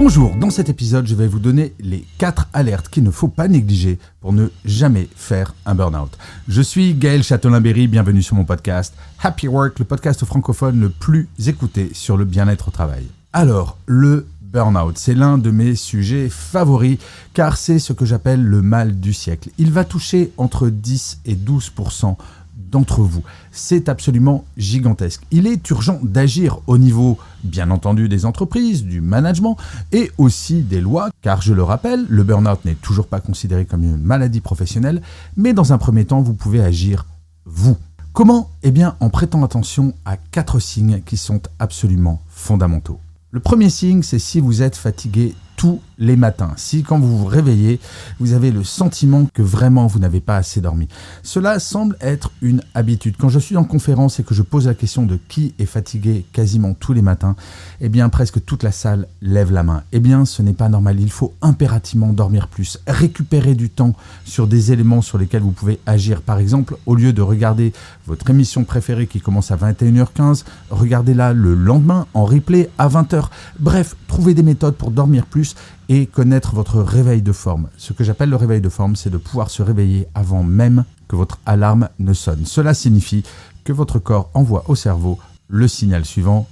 Bonjour, dans cet épisode, je vais vous donner les 4 alertes qu'il ne faut pas négliger pour ne jamais faire un burn-out. Je suis Gaël Châtelain-Berry, bienvenue sur mon podcast Happy Work, le podcast francophone le plus écouté sur le bien-être au travail. Alors, le burn-out, c'est l'un de mes sujets favoris car c'est ce que j'appelle le mal du siècle. Il va toucher entre 10 et 12% d'entre vous. C'est absolument gigantesque. Il est urgent d'agir au niveau, bien entendu, des entreprises, du management et aussi des lois, car je le rappelle, le burn-out n'est toujours pas considéré comme une maladie professionnelle, mais dans un premier temps, vous pouvez agir vous. Comment ? Eh bien, en prêtant attention à 4 signes qui sont absolument fondamentaux. Le premier signe, c'est si vous êtes fatigué tous les matins. Si quand vous vous réveillez, vous avez le sentiment que vraiment vous n'avez pas assez dormi. Cela semble être une habitude. Quand je suis en conférence et que je pose la question de qui est fatigué quasiment tous les matins, eh bien presque toute la salle lève la main. Eh bien ce n'est pas normal. Il faut impérativement dormir plus, récupérer du temps sur des éléments sur lesquels vous pouvez agir. Par exemple, au lieu de regarder votre émission préférée qui commence à 21h15, regardez-la le lendemain en replay à 20h. Bref, trouvez des méthodes pour dormir plus et connaître votre réveil de forme. Ce que j'appelle le réveil de forme, c'est de pouvoir se réveiller avant même que votre alarme ne sonne. Cela signifie que votre corps envoie au cerveau le signal suivant,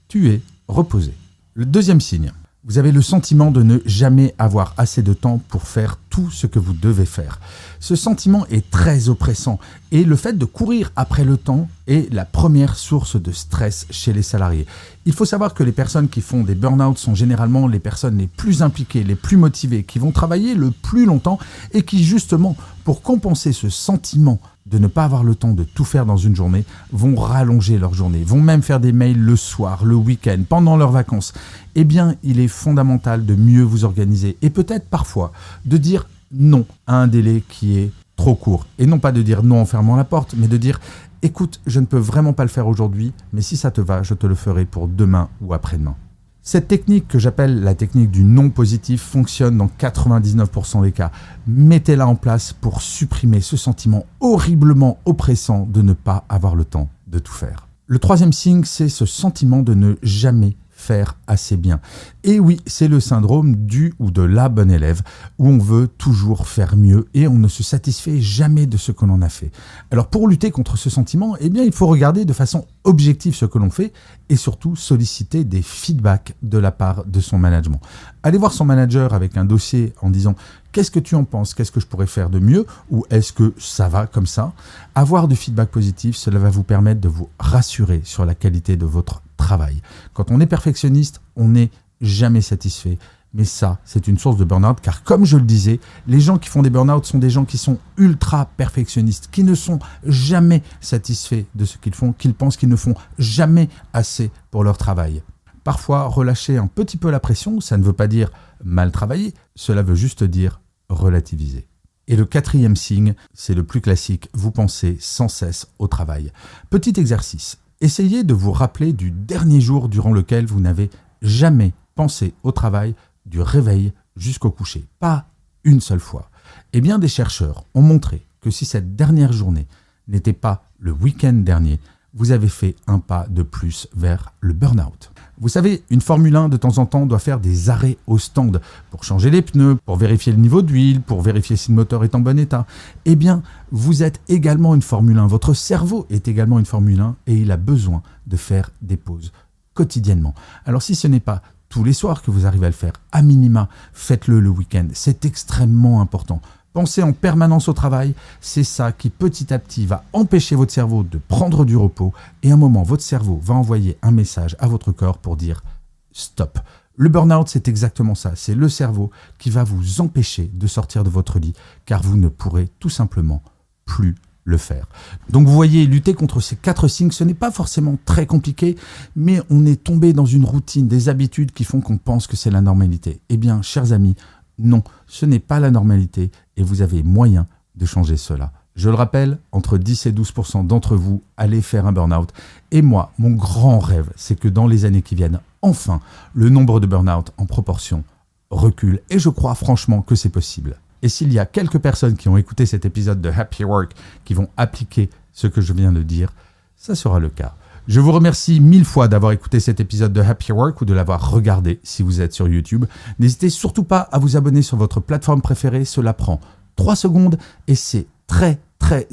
tu es reposé. Le deuxième signe, vous avez le sentiment de ne jamais avoir assez de temps pour faire tout ce que vous devez faire. Ce sentiment est très oppressant et le fait de courir après le temps est la première source de stress chez les salariés. Il faut savoir que les personnes qui font des burn-out sont généralement les personnes les plus impliquées, les plus motivées, qui vont travailler le plus longtemps et qui justement, pour compenser ce sentiment de ne pas avoir le temps de tout faire dans une journée, vont rallonger leur journée, vont même faire des mails le soir, le week-end, pendant leurs vacances. Eh bien, il est fondamental de mieux vous organiser et peut-être parfois de dire non à un délai qui est trop court. Et non pas de dire non en fermant la porte, mais de dire « Écoute, je ne peux vraiment pas le faire aujourd'hui, mais si ça te va, je te le ferai pour demain ou après-demain. » Cette technique que j'appelle la technique du non positif fonctionne dans 99% des cas. Mettez-la en place pour supprimer ce sentiment horriblement oppressant de ne pas avoir le temps de tout faire. Le troisième signe, c'est ce sentiment de ne jamais faire assez bien. Et oui, c'est le syndrome du ou de la bonne élève où on veut toujours faire mieux et on ne se satisfait jamais de ce que l'on a fait. Alors pour lutter contre ce sentiment, eh bien il faut regarder de façon objective ce que l'on fait et surtout solliciter des feedbacks de la part de son management. Allez voir son manager avec un dossier en disant « Qu'est-ce que tu en penses ? Qu'est-ce que je pourrais faire de mieux ? Ou est-ce que ça va comme ça ?» Avoir du feedback positif, cela va vous permettre de vous rassurer sur la qualité de votre travail. Quand on est perfectionniste, on n'est jamais satisfait. Mais ça, c'est une source de burn-out car comme je le disais, les gens qui font des burn-out sont des gens qui sont ultra perfectionnistes, qui ne sont jamais satisfaits de ce qu'ils font, qu'ils pensent qu'ils ne font jamais assez pour leur travail. Parfois, relâcher un petit peu la pression, ça ne veut pas dire mal travailler, cela veut juste dire relativiser. Et le quatrième signe, c'est le plus classique, vous pensez sans cesse au travail. Petit exercice, essayez de vous rappeler du dernier jour durant lequel vous n'avez jamais pensé au travail du réveil jusqu'au coucher. Pas une seule fois. Eh bien, des chercheurs ont montré que si cette dernière journée n'était pas le week-end dernier, vous avez fait un pas de plus vers le burn-out. Vous savez, une Formule 1 de temps en temps doit faire des arrêts au stand pour changer les pneus, pour vérifier le niveau d'huile, pour vérifier si le moteur est en bon état. Eh bien, vous êtes également une Formule 1. Votre cerveau est également une Formule 1 et il a besoin de faire des pauses quotidiennement. Alors si ce n'est pas tous les soirs que vous arrivez à le faire, à minima, faites-le le week-end. C'est extrêmement important. Pensez en permanence au travail, c'est ça qui petit à petit va empêcher votre cerveau de prendre du repos et à un moment, votre cerveau va envoyer un message à votre corps pour dire « stop ». Le burn-out, c'est exactement ça, c'est le cerveau qui va vous empêcher de sortir de votre lit car vous ne pourrez tout simplement plus le faire. Donc vous voyez, lutter contre ces 4 signes, ce n'est pas forcément très compliqué, mais on est tombé dans une routine, des habitudes qui font qu'on pense que c'est la normalité. Eh bien, chers amis, non, ce n'est pas la normalité et vous avez moyen de changer cela. Je le rappelle, entre 10 et 12% d'entre vous allez faire un burn-out. Et moi, mon grand rêve, c'est que dans les années qui viennent, enfin, le nombre de burn-out en proportion recule. Et je crois franchement que c'est possible. Et s'il y a quelques personnes qui ont écouté cet épisode de Happy Work qui vont appliquer ce que je viens de dire, ça sera le cas. Je vous remercie 1000 fois d'avoir écouté cet épisode de Happy Work ou de l'avoir regardé si vous êtes sur YouTube. N'hésitez surtout pas à vous abonner sur votre plateforme préférée. Cela prend 3 secondes et c'est très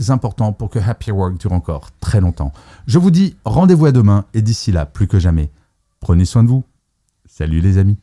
important pour que Happy Work dure encore très longtemps. Je vous dis rendez-vous à demain et d'ici là, plus que jamais, prenez soin de vous. Salut les amis.